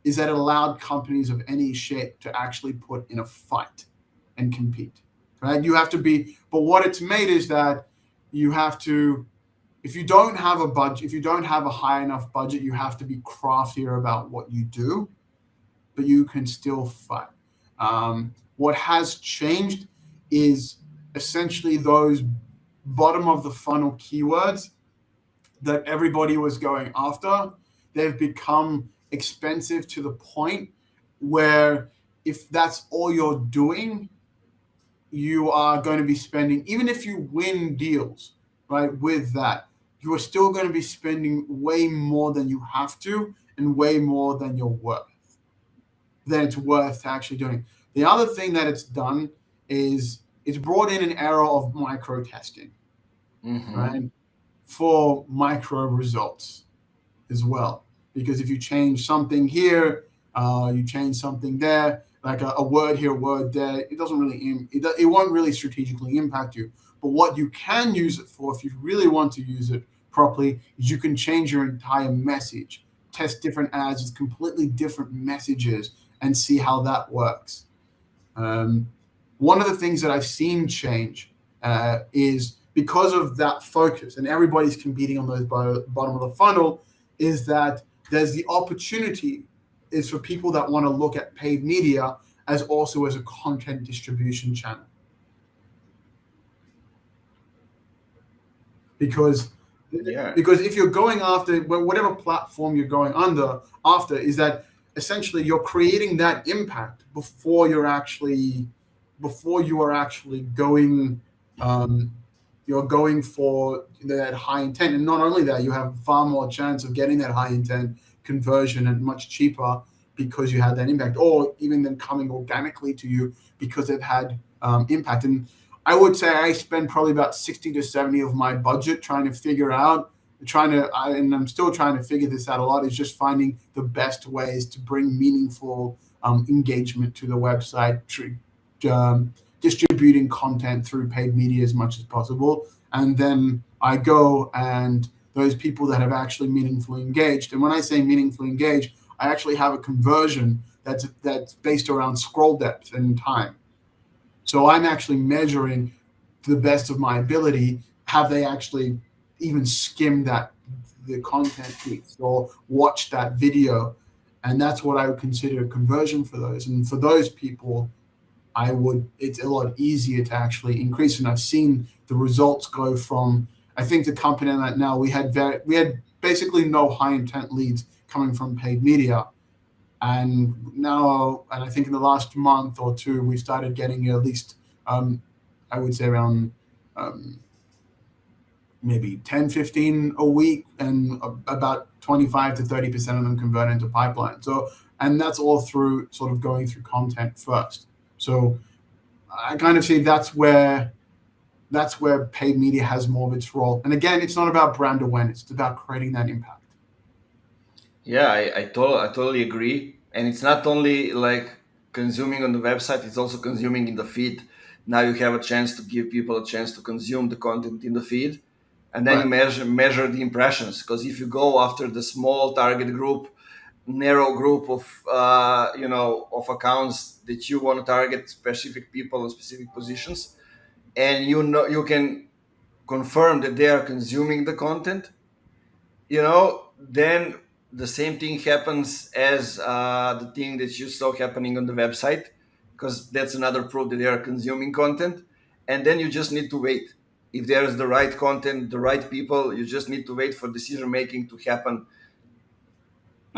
is that it allowed companies of any shape to actually put in a fight and compete. Right? But what it's made is that you have to, if you don't have a budget, if you don't have a high enough budget, you have to be craftier about what you do, but you can still fight. What has changed is essentially those bottom of the funnel keywords that everybody was going after. They've become expensive to the point where, if that's all you're doing, you are going to be spending, even if you win deals, right, with that, you are still going to be spending way more than you have to, and way more than it's worth to actually doing. The other thing that it's done is it's brought in an era of micro testing, right, for micro results as well. Because if you change something here, you change something there, like a word here, a word there, it doesn't really, it won't really strategically impact you. But what you can use it for, if you really want to use it properly, is you can change your entire message, test different ads with completely different messages, and see how that works. One of the things that I've seen change is, because of that focus, and everybody's competing on those bottom of the funnel, is that there's the opportunity is for people that want to look at paid media as also as a content distribution channel. Because Yeah. if you're going after whatever platform you're going after, is that essentially you're creating that impact before you are actually going, you're going for that high intent. And not only that, you have far more chance of getting that high intent conversion and much cheaper because you had that impact, or even them coming organically to you because they've had impact. And I would say I spend probably about 60 to 70 of my budget trying to figure out, and I'm still trying to figure this out a lot, is just finding the best ways to bring meaningful engagement to the website, distributing content through paid media as much as possible. And then I go and those people that have actually meaningfully engaged, and when I say meaningfully engaged, I actually have a conversion that's based around scroll depth and time. So I'm actually measuring, to the best of my ability, have they actually even skimmed the content piece or watched that video. And that's what I would consider a conversion for those. And for those people, it's a lot easier to actually increase. And I've seen the results go from, I think the company that now we had basically no high intent leads coming from paid media. And now, and I think in the last month or two, we started getting at least, I would say around maybe 10, 15 a week, and about 25 to 30% of them convert into pipeline. So, and that's all through sort of going through content first. So I kind of see that's where paid media has more of its role. And again, it's not about brand awareness, it's about creating that impact. Yeah, I totally agree. And it's not only like consuming on the website, it's also consuming in the feed. Now you have a chance to give people a chance to consume the content in the feed. And then you measure the impressions. Because if you go after the small target group, narrow group of of accounts that you want to target specific people in specific positions, and you can confirm that they are consuming the content, then the same thing happens as the thing that you saw happening on the website, because that's another proof that they are consuming content. And then you just need to wait. If there is the right content, the right people, you just need to wait for decision making to happen.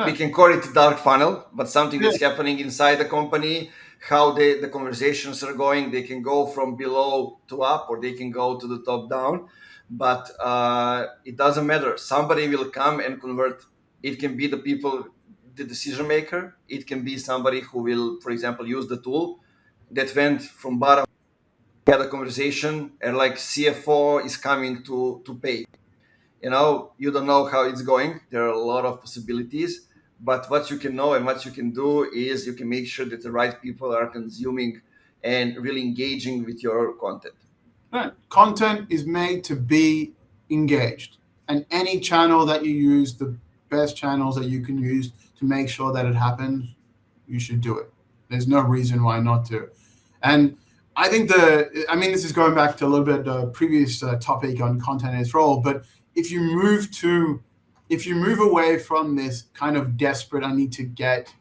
We can call it dark funnel, but something that's happening inside the company, how the conversations are going. They can go from below to up, or they can go to the top down, but it doesn't matter. Somebody will come and convert. It can be the decision maker. It can be somebody who will, for example, use the tool that went from bottom, had a conversation, and like CFO is coming to pay. You don't know how it's going. There are a lot of possibilities, but what you can know and what you can do is you can make sure that the right people are consuming and really engaging with your content. Right. Content is made to be engaged, and any channel that you use, the best channels that you can use to make sure that it happens, you should do it. There's no reason why not to. And I think this is going back to a little bit the previous topic on content and its role, but if you move away from this kind of desperate, I need to get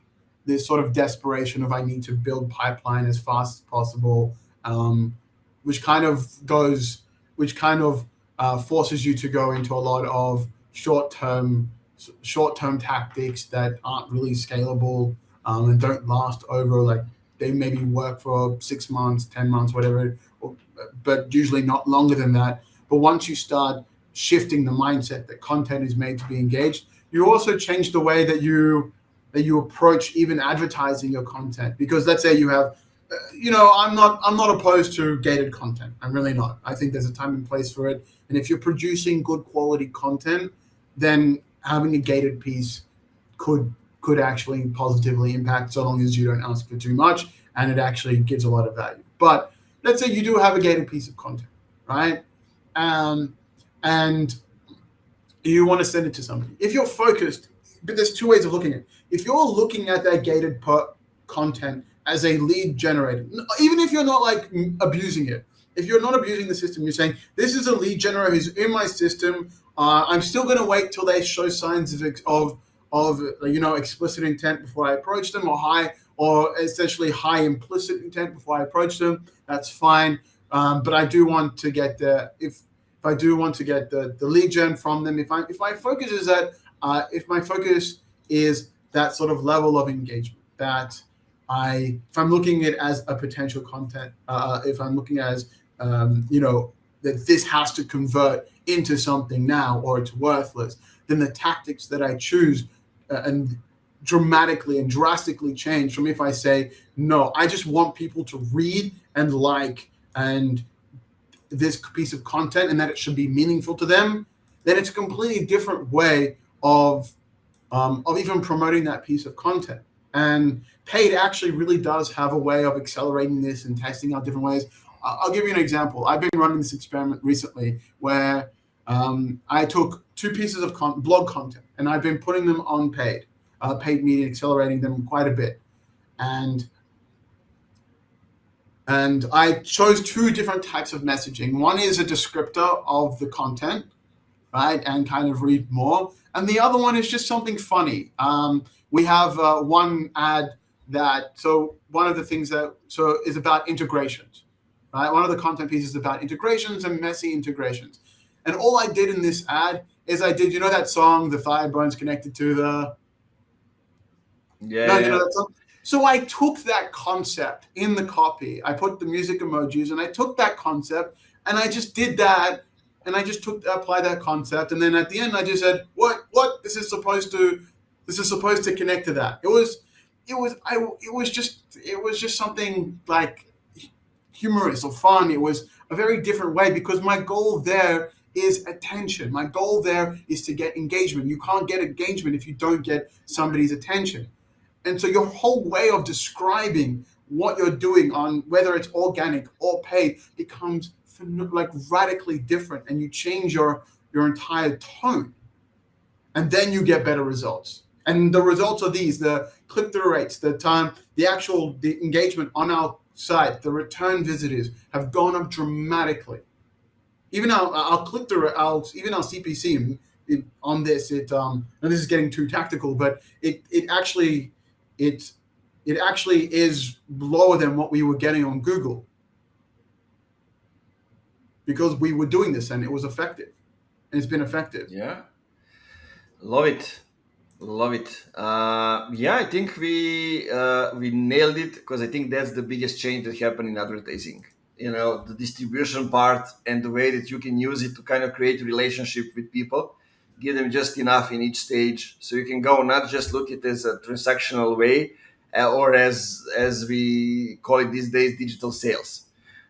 this sort of desperation of I need to build pipeline as fast as possible, which kind of forces you to go into a lot of short-term tactics that aren't really scalable and don't last over, like they maybe work for 6 months, 10 months, whatever, but usually not longer than that. But once you start shifting the mindset that content is made to be engaged, you also change the way that you approach even advertising your content. Because let's say you have, I'm not opposed to gated content. I'm really not. I think there's a time and place for it. And if you're producing good quality content, then having a gated piece could actually positively impact, so long as you don't ask for too much and it actually gives a lot of value. But let's say you do have a gated piece of content, right? And you want to send it to somebody. If you're focused, but there's two ways of looking at it. If you're looking at that gated content as a lead generator, even if you're not like abusing it, if you're not abusing the system, you're saying, this is a lead generator who's in my system. I'm still going to wait till they show signs of explicit intent before I approach them, or essentially high implicit intent before I approach them. That's fine. But I do want to get if I do want to get the lead gen from them, if my focus is that that sort of level of engagement that if I'm looking at it as a potential content, if I'm looking at it as, that this has to convert into something now or it's worthless, then the tactics that I choose and dramatically and drastically change from if I say, no, I just want people to read and like and this piece of content and that it should be meaningful to them, then it's a completely different way of even promoting that piece of content. And paid actually really does have a way of accelerating this and testing out different ways. I'll give you an example. I've been running this experiment recently where I took 2 pieces of blog content and I've been putting them on paid media, accelerating them quite a bit. And I chose 2 different types of messaging. One is a descriptor of the content, right, and kind of read more. And the other one is just something funny. We have one ad one of the things is about integrations, right? One of the content pieces is about integrations and messy integrations. And all I did in this ad is that song, The Thigh Bone's Connected to the... Yeah. That song? So I took that concept in the copy. I put the music emojis and I took that concept and I just did that. And I just applied that concept. And then at the end, I just said, what? This is supposed to connect to that. It was just something like humorous or fun. It was a very different way because my goal there is attention. My goal there is to get engagement. You can't get engagement if you don't get somebody's attention. And so your whole way of describing what you're doing on whether it's organic or paid becomes like radically different, and you change your entire tone, and then you get better results. And the results are these: the click-through rates, the time, the engagement on our site, the return visitors have gone up dramatically. Even our click-through, even our CPC on this, and this is getting too tactical, but it actually is lower than what we were getting on Google, because we were doing this and it was effective, and it's been effective. Yeah, love it. I think we nailed it, because I think that's the biggest change that happened in advertising. The distribution part and the way that you can use it to kind of create a relationship with people, give them just enough in each stage, so you can go not just look at it as a transactional way, or as we call it these days, digital sales,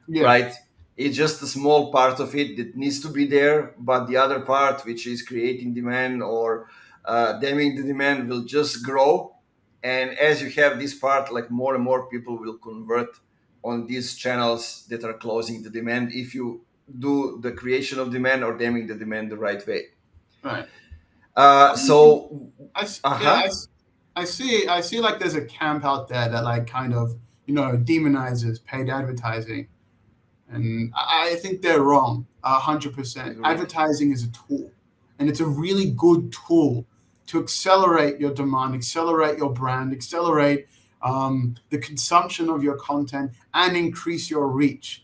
right? It's just a small part of it that needs to be there, but the other part, which is creating demand or damming the demand, will just grow. And as you have this part, like more and more people will convert on these channels that are closing the demand if you do the creation of demand or damming the demand the right way. Right. I see like there's a camp out there that like kind of demonizes paid advertising. And I think they're wrong, 100%. Advertising is a tool, and it's a really good tool to accelerate your demand, accelerate your brand, accelerate the consumption of your content, and increase your reach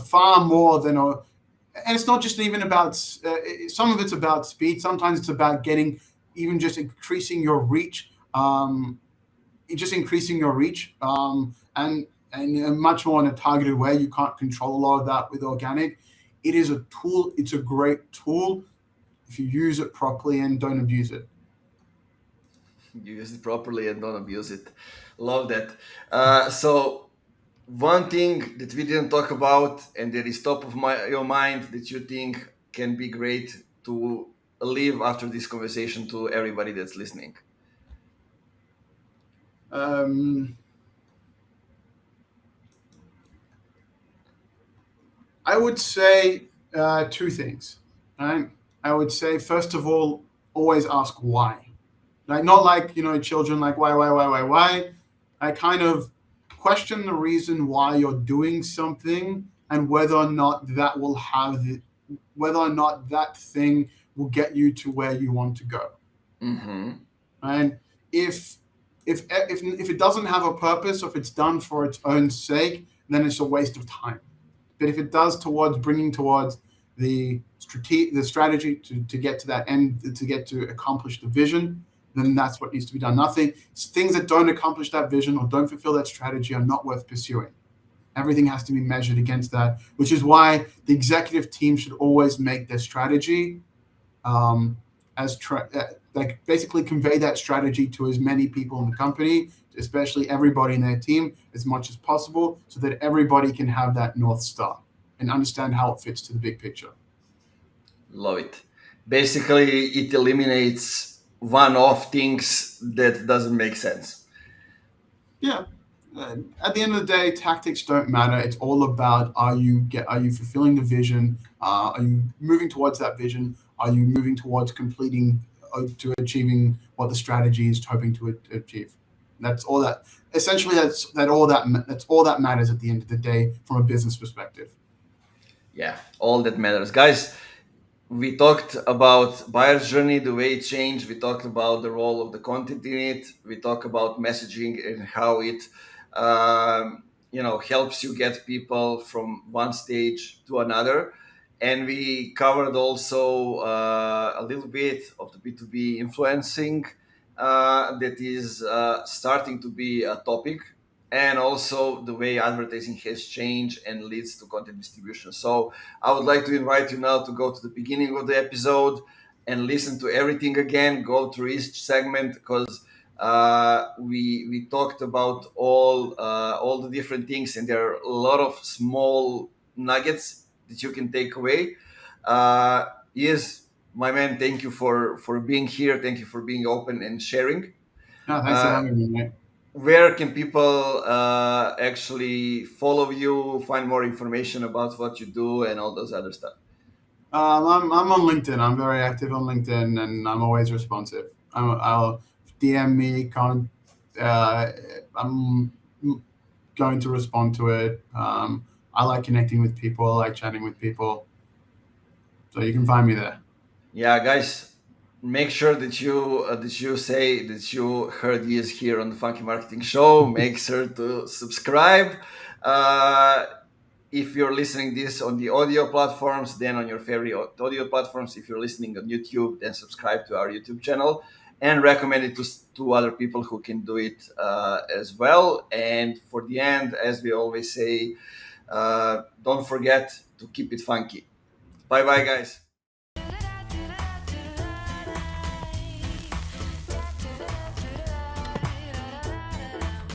far more than... And it's not just even about... some of it's about speed. Sometimes it's about getting... even just increasing your reach, and in a much more in a targeted way. You can't control a lot of that with organic. It is a tool. It's a great tool if you use it properly and don't abuse it. You use it properly and don't abuse it. Love that. So one thing that we didn't talk about and that is top of your mind that you think can be great to leave after this conversation to everybody that's listening? I would say 2 things. Right? I would say, first of all, always ask why. Like, not like children, like why. I kind of question the reason why you're doing something and whether or not that will whether or not that thing will get you to where you want to go. Mm-hmm. And if it doesn't have a purpose, or if it's done for its own sake, then it's a waste of time. But if it does bringing towards the strategy to get to that end, to get to accomplish the vision, then that's what needs to be done. Things that don't accomplish that vision or don't fulfill that strategy are not worth pursuing. Everything has to be measured against that, which is why the executive team should always make their strategy like basically convey that strategy to as many people in the company, especially everybody in their team, as much as possible, so that everybody can have that North Star and understand how it fits to the big picture. Love it. Basically, it eliminates one-off things that doesn't make sense. Yeah. At the end of the day, tactics don't matter. It's all about are you fulfilling the vision? Are you moving towards that vision? Are you moving towards achieving what the strategy is hoping to achieve? That's all that. Essentially, that's all that matters at the end of the day from a business perspective. Yeah, all that matters, guys. We talked about buyer's journey, the way it changed. We talked about the role of the content in it. We talked about messaging and how it, helps you get people from one stage to another. And we covered also a little bit of the B2B influencing that is starting to be a topic, and also the way advertising has changed and leads to content distribution. So I would like to invite you now to go to the beginning of the episode and listen to everything again, go through each segment, because we talked about all the different things, and there are a lot of small nuggets that you can take away. Yes, my man, thank you for being here. Thank you for being open and sharing. No, thanks for having me, mate. Where can people actually follow you, find more information about what you do, and all those other stuff? I'm on LinkedIn. I'm very active on LinkedIn, and I'm always responsive. I'll DM me. I'm going to respond to it. I like connecting with people. I like chatting with people. So you can find me there. Yeah, guys, make sure that you say that you heard Yiz here on the Funky Marketing Show. Make sure to subscribe. If you're listening this on the audio platforms, then on your favorite audio platforms. If you're listening on YouTube, then subscribe to our YouTube channel and recommend it to other people who can do it as well. And for the end, as we always say, don't forget to keep it funky. Bye-bye, guys.